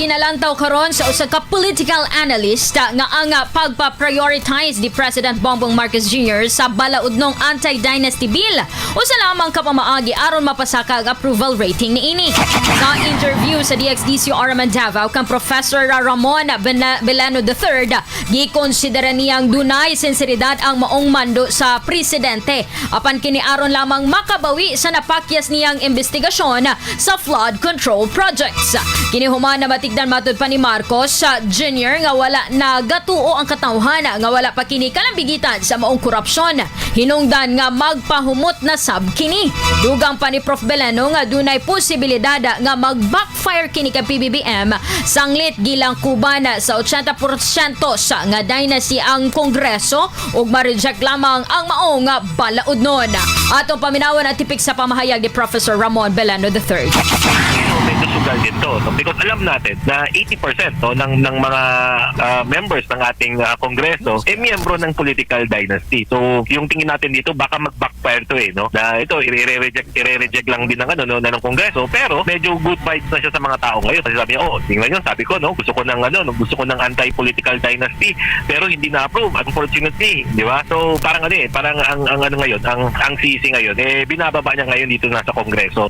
Ginalantaw karon sa usa ka political analyst nga ang pagpa-prioritize di President Bongbong Marcos Jr sa balaudnong Anti-Dynasty Bill. Usa lamang ka pamaagi aron mapasaka ang approval rating niini. Sa interview sa DXDC Aron Davao kang Professor Ramon Belano III, gikonsidera niyang dunay sinseridad ang maong mando sa presidente. Apan kini aron lamang makabawi sa napakyas niyang investigasyon sa flood control projects. Kinihuman na matigdan matud pa ni Marcos Jr nga wala na gatuo ang katawhan nga wala pa kini kalambigitan sa maong korupsyon. Hinungdan nga magpahumot na sab kini. Dugang pa ni Prof. Belano nga dunay posibilidad nga mag-backfire kini ka PBBM sanglit gilang kuban sa 80% sa nga dynasty ang Kongreso ug ma-reject lamang ang maong balaudnon. Atong paminawan ang tipik sa pamahayag ni Professor Ramon Belano III. Medyo sugal din to. No? Because alam natin na 80% no, ng mga members ng ating Kongreso miyembro ng political dynasty. So, yung tingin natin dito baka mag-backfire to no? Na ito, i-reject lang din ng, ng Kongreso. Pero, medyo good vibes na siya sa mga tao ngayon. Kasi sabi niya, tingnan yun, sabi ko, no? Gusto ko ng anti-political dynasty. Pero hindi na-approve, unfortunately. Di ba? So, parang parang ang ngayon, ang sisi ngayon, binababa niya ngayon dito na sa Kongreso.